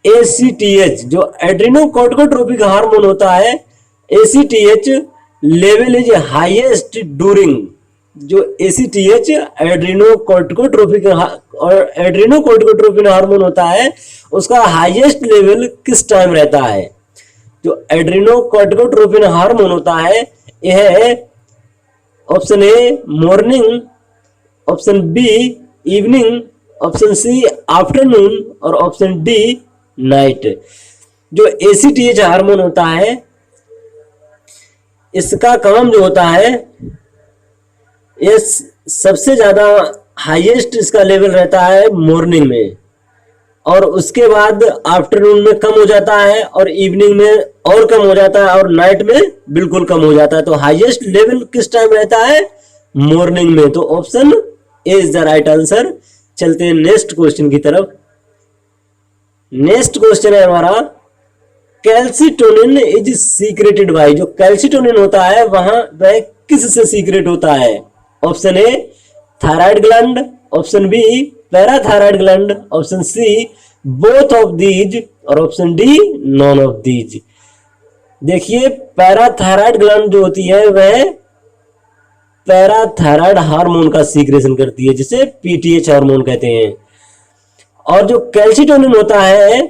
ACTH जो adrenocorticotropic hormone होता है, ACTH level is highest during, जो ACTH एड्रेनोकोर्टिकोट्रोपिक हार्मोन होता है उसका हाईएस्ट लेवल किस टाइम रहता है? जो एड्रेनोकोर्टिकोट्रोपिक हार्मोन होता है यह option A morning, option B evening, option C afternoon और ऑप्शन डी नाइट। जो ACTH हार्मोन होता है इसका काम जो होता है ये सबसे ज्यादा हाईएस्ट इसका लेवल रहता है मॉर्निंग में, और उसके बाद आफ्टरनून में कम हो जाता है और इवनिंग में और कम हो जाता है और नाइट में बिल्कुल कम हो जाता है। तो हाईएस्ट लेवल किस टाइम रहता है? मॉर्निंग में। तो option A is the right answer. चलते हैं नेक्स्ट क्वेश्चन की तरफ। नेक्स्ट क्वेश्चन है हमारा, कैल्सिटोनिन इज सीक्रेटेड बाय। जो कैल्सिटोनिन होता है वह किस से सीक्रेट होता है? Option A thyroid gland, option B parathyroid gland, option C both of these और option D none of these. देखिए पैराथायराइड ग्लैंड जो होती है वह पैराथायराइड हार्मोन का सीक्रेशन करती है जिसे PTH हार्मोन कहते हैं। और जो कैल्सिटोनिन होता है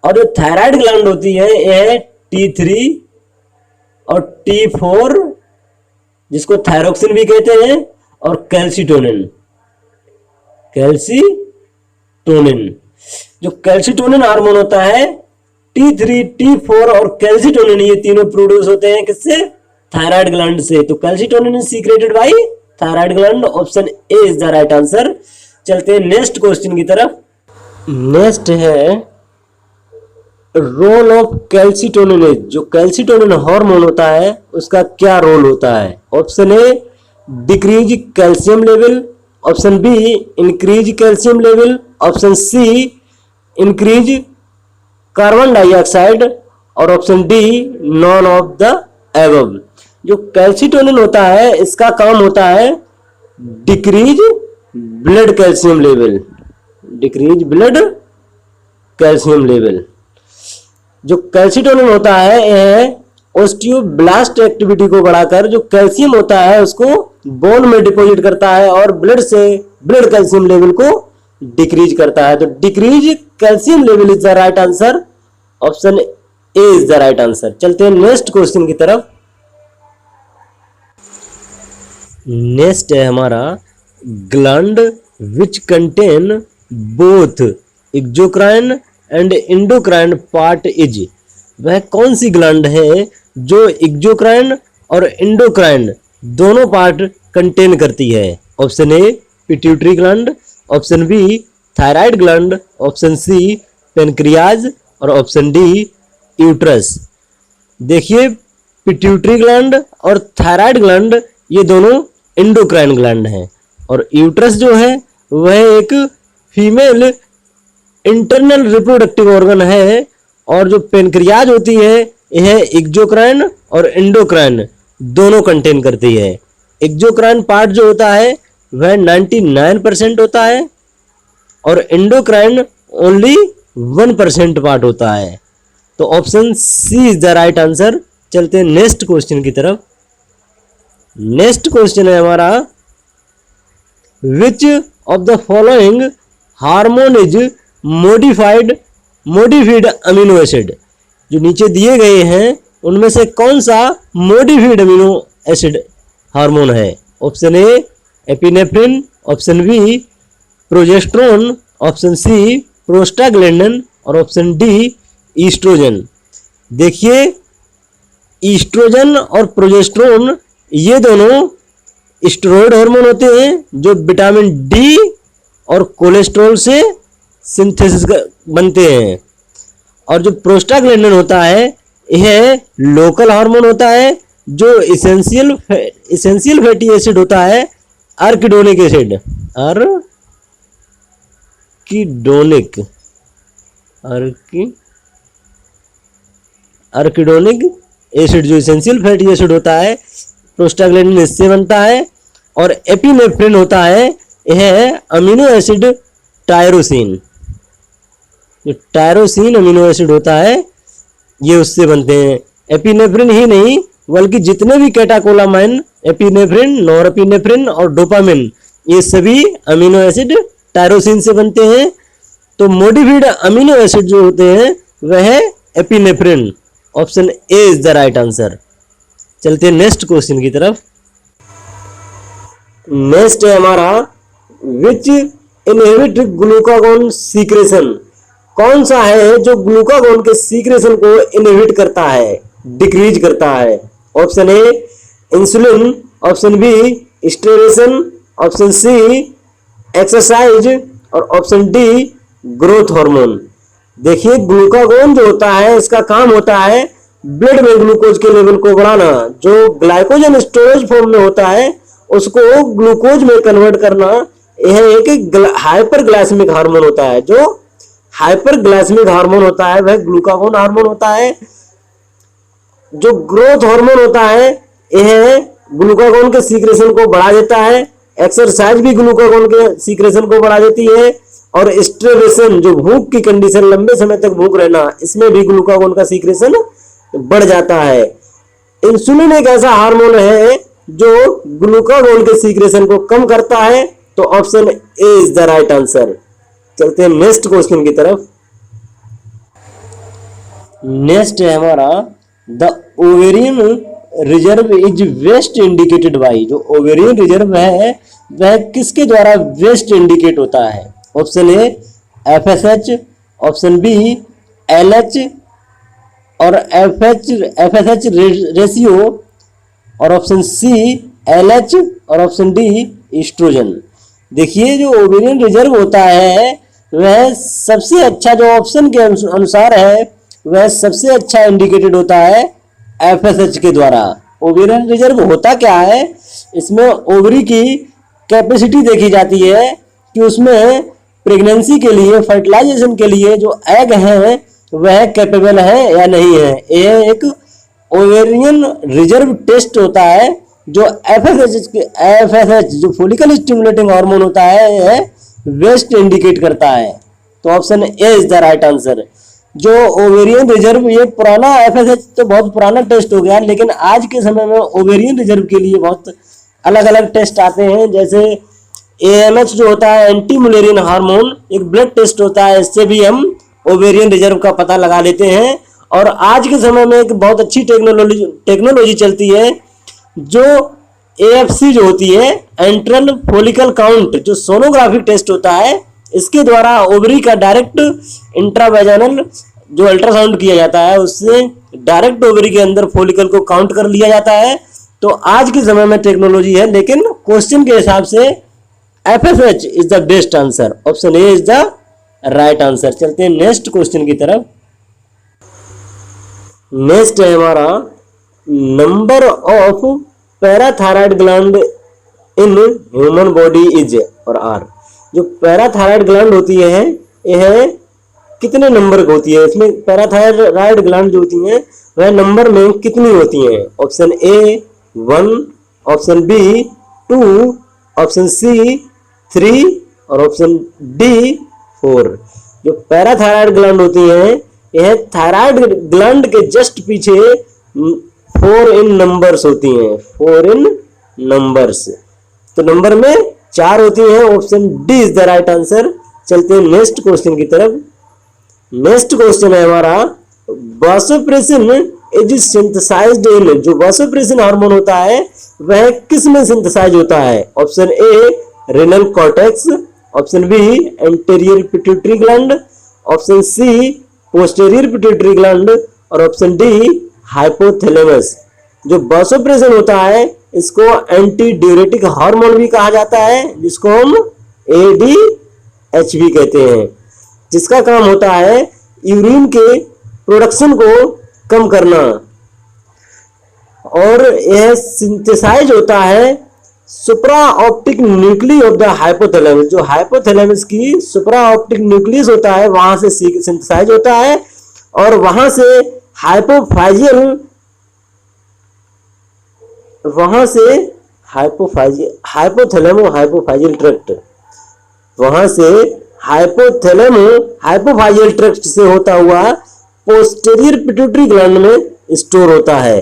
और जो थायराइड ग्लैंड होती है यह T3 और T4 जिसको थायरोक्सिन भी कहते हैं और कैल्सिटोनिन जो कैल्सिटोनिन हार्मोन होता है T3, T4 और कैल्सिटोनिन ये तीनों प्रोड्यूस होते हैं किससे? थायराइड ग्लैंड से। तो calcitonin is secreted by thyroid gland. Option A is the right answer. चलते हैं नेक्स्ट क्वेश्चन की तरफ। नेक्स्ट है रोल ऑफ कैल्सिटोनिन। जो कैल्सिटोनिन हार्मोन होता है उसका क्या रोल होता है? Option A decrease calcium level, option B increase calcium level, option C increase carbon dioxide और option D none of the above. जो कैल्सिटोनिन होता है इसका काम होता है decrease blood calcium level, decrease blood calcium level. जो कैल्सिटोनिन होता है यह ऑस्टियोब्लास्ट एक्टिविटी को बढ़ाकर जो कैल्शियम होता है उसको बोन में डिपॉजिट करता है और ब्लड कैल्शियम लेवल को डिक्रीज करता है। तो decrease calcium level is the right answer. Option A is the right answer. चलते हैं नेक्स्ट क्वेश्चन की तरफ। नेक्स्ट है हमारा gland which contain both exocrine and endocrine part is. वह कौन सी ग्लैंड है जो एक्सोक्राइन और एंडोक्राइन दोनों पार्ट कंटेन करती है? Option A pituitary gland, option B thyroid gland, option C pancreas और ऑप्शन डी यूट्रस। देखिए पिट्यूटरी ग्लैंड और थायराइड ग्लैंड ये दोनों एंडोक्राइन ग्लैंड हैं और यूट्रस जो है वह एक फीमेल इंटरनल रिप्रोडक्टिव ऑर्गन है, और जो पेनक्रियाज होती है यह एक्सोक्राइन और एंडोक्राइन दोनों कंटेन करती है। एक्सोक्राइन पार्ट जो होता है वह 99% होता है और एंडोक्राइन ओनली 1% पार्ट होता है। तो option C is the right answer. चलते हैं नेक्स्ट क्वेश्चन की तरफ। नेक्स्ट क्वेश्चन है हमारा, which of the following hormone is modified amino acid. जो नीचे दिए गए हैं उनमें से कौन सा मोडिफाइड अमीनो एसिड हार्मोन है? Option A epinephrine, option B progesterone, option C prostaglandin और ऑप्शन डी ईस्ट्रोजन। देखिए ईस्ट्रोजन और प्रोजेस्टेरोन ये दोनों स्टेरॉयड हार्मोन होते हैं जो विटामिन डी और कोलेस्ट्रॉल से सिंथेसिस बनते हैं, और जो प्रोस्टाग्लैंडिन होता है यह लोकल हार्मोन होता है जो इसेंशियल फैटी एसिड होता है अर्किडोनिक एसिड, अर्किडोनिक एसिड जो इसेंशियल फैटी एसिड होता है प्रोस्टाग्लैंडिन इससे बनता है, और एपिनेफ्रिन होता है यह अमीनो एसिड टायरोसिन। जो टायरोसिन अमीनो एसिड होता है ये उससे बनते हैं। एपिनेफ्रिन ही नहीं बल्कि जितने भी कैटाकोलामाइन, एपिनेफ्रिन, नॉरएपिनेफ्रिन और डोपामिन, ये सभी अमीनो एसिड टायरोसिन से बनते हैं। तो मॉडिफाइड अमीनो एसिड जो होते हैं वह है epinephrine. Option A is the right answer. चलते हैं नेक्स्ट क्वेश्चन की तरफ। नेक्स्ट है हमारा विच इनहिबिट ग्लूकागोन सीक्रेशन। कौन सा है जो ग्लूकागोन के सीक्रेशन को इनहिबिट करता है, डिक्रीज करता है? Option A insulin, option B starvation, option C exercise और ऑप्शन डी ग्रोथ हार्मोन। देखिए ग्लूकागोन जो होता है इसका काम होता है ब्लड में ग्लूकोज के लेवल को बढ़ाना। जो ग्लाइकोजन स्टोरेज फॉर्म में होता है उसको ग्लूकोज में कन्वर्ट करना। यह एक हाइपरग्लाइसेमिक हार्मोन होता है। जो हाइपरग्लाइसेमिक हार्मोन होता है वह ग्लूकागोन हार्मोन होता है। जो ग्रोथ हार्मोन होता है यह ग्लूकागोन के सीक्रेशन को बढ़ा देता है। एक्सरसाइज भी ग्लूकागोन के सीक्रेशन को बढ़ा देती है। और स्ट्रेवेशन जो भूख की कंडीशन, लंबे समय तक भूख रहना, इसमें भी ग्लूकागोन का सीक्रेशन बढ़ जाता है। इंसुलिन एक ऐसा हार्मोन है जो ग्लूकागोन के सीक्रेशन को कम करता है। तो option A is the right answer. चलते हैं नेक्स्ट क्वेश्चन की तरफ। नेक्स्ट है हमारा the ovarian reserve is best indicated by. जो ओवेरियन रिजर्व है वह किसके द्वारा वेस्ट इंडिकेट होता है? Option A FSH, option B LH और एफएसएच रेशियो और ऑप्शन सी एलएच और ऑप्शन डी ईस्ट्रोजन। देखिए जो ओवेरियन रिजर्व होता है वह सबसे अच्छा, जो ऑप्शन के अनुसार है वह सबसे अच्छा इंडिकेटेड होता है एफएसएच के द्वारा। ओवेरियन रिजर्व होता क्या है, इसमें ओवरी की कैपेसिटी देखी जाती है कि उसमें प्रेगनेंसी के लिए, फर्टिलाइजेशन के लिए जो एग है वह कैपेबल है या नहीं है। यह एक ओवेरियन रिजर्व टेस्ट होता है जो एफएसएच जो फोलिकल स्टिमुलेटिंग हार्मोन होता है यह वेस्ट इंडिकेट करता है। तो option A is the right answer. जो ओवेरियन रिजर्व, ये पुराना एफएसएच तो बहुत पुराना टेस्ट हो गया, लेकिन आज के समय में ओवेरियन रिजर्व के लिए बहुत अलग अलग टेस्ट आते हैं। जैसे एएमएच जो होता है एंटी मुलेरियन हार्मोन, एक ब्लड टेस्ट होता है, इससे भी हम ओवेरियन रिजर्व का पता लगा लेते हैं। और आज के समय में एक बहुत अच्छी टेक्नोलॉजी चलती है जो एएफसी जो होती है, एंट्रल फोलिकल काउंट, जो सोनोग्राफी टेस्ट होता है, इसके द्वारा ओवरी का डायरेक्ट इंट्रावेजानल जो अल्ट्रासाउंड किया जाता है उससे डायरेक्ट ओवरी के अंदर फोलिकल को काउंट कर लिया जाता है। तो आज के समय में टेक्नोलॉजी है, लेकिन क्वेश्चन के हिसाब से FSH is the best answer. Option A is the right answer. चलते हैं नेक्स्ट क्वेश्चन की तरफ। नेक्स्ट है हमारा number of parathyroid gland in human body is और आर। जो पैराथायराइड ग्लैंड होती है यह कितने नंबर की होती है? इसमें पैराथायराइड ग्लैंड जो होती हैं वह नंबर में कितनी होती हैं? Option A 1, option B 2, option C 3 और ऑप्शन डी 4। जो पैराथायराइड ग्लैंड होती हैं यह थायराइड ग्लैंड के जस्ट पीछे 4 इन नंबर्स होती हैं, 4 इन नंबर्स। तो नंबर में 4 होती हैं। Option D is the right answer. चलते हैं नेक्स्ट क्वेश्चन की तरफ। नेक्स्ट क्वेश्चन है हमारा वासोप्रेसिन इज सिंथेसाइज्ड इन। जो वासोप्रेसिन हार्मोन होता है वह किस में सिंथेसाइज होता है? Option A renal cortex, option B anterior pituitary gland, option C posterior pituitary gland और ऑप्शन डी हाइपोथैलेमस। जो वासोप्रेसिन होता है इसको एंटी ड्यूरेटिक हार्मोन भी कहा जाता है, जिसको हम ADHB कहते हैं, जिसका काम होता है यूरिन के प्रोडक्शन को कम करना। और यह सिंथेसाइज होता है सुप्रा optic nuclei of the hypothalamus. जो हाइपोथैलेमस की सुप्रा ऑप्टिक न्यूक्लियस होता है वहां से सिंथेसाइज होता है और वहां से हाइपोथैलेमो हाइपोफाइजियल ट्रैक्ट, वहां से हाइपोथैलेमो हाइपोफाइजियल ट्रैक्ट से होता हुआ पोस्टेरियर पिट्यूटरी ग्लैंड में स्टोर होता है।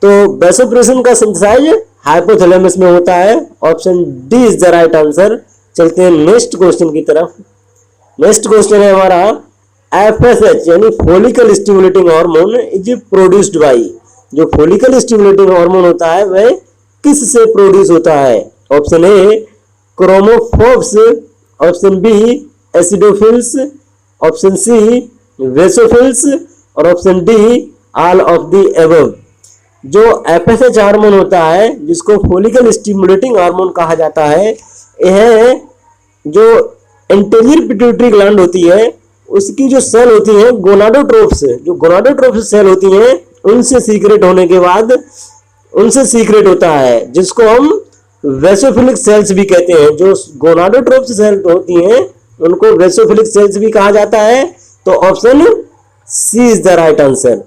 तो वैसोप्रेसिन का सिंथेसाइज हाइपोथैलेमस में होता है। Option D is the right answer. चलते हैं नेक्स्ट क्वेश्चन की तरफ। नेक्स्ट क्वेश्चन है हमारा एफएसएच यानी follicle stimulating hormone is produced by. जो फॉलिकल स्टिमुलेटिंग हार्मोन होता है वह किस से प्रोड्यूस होता है? Option A chromophobes, option B acidophils, option C basophils और option D all of the above. जो एफएसएच हार्मोन होता है जिसको फॉलिकल स्टिमुलेटिंग हार्मोन कहा जाता है, यह जो एंटीरियर पिट्यूटरी ग्लैंड होती है उसकी जो सेल होती है गोनाडोट्रोप्स, जो गोनाडोट्रोप्स सेल होती हैं उनसे सीक्रेट होने के बाद उनसे सीक्रेट होता है, जिसको हम वेसोफिलिक सेल्स भी कहते हैं। जो गोनाडोट्रोप्स सेल होती हैं उनको वेसोफिलिक सेल्स भी कहा जाता है। तो option C is the right answer.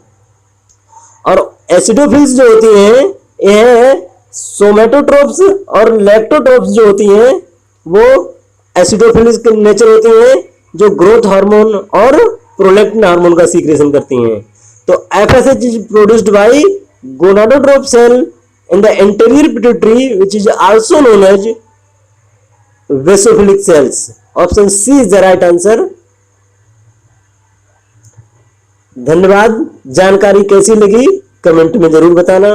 और एसिडोफिल्स जो होती हैं यह सोमेटोट्रोप्स और लैक्टोट्रोप्स जो होती हैं वो एसिडोफिल्स के नेचर होती हैं, जो ग्रोथ हार्मोन और प्रोलैक्टिन हार्मोन का सीक्रेशन करती हैं। तो FSH is produced by gonadotroph cell in the anterior pituitary which is also known as vasophilic cells. Option C is the right answer. धन्यवाद। जानकारी कैसी लगी कमेंट में जरूर बताना।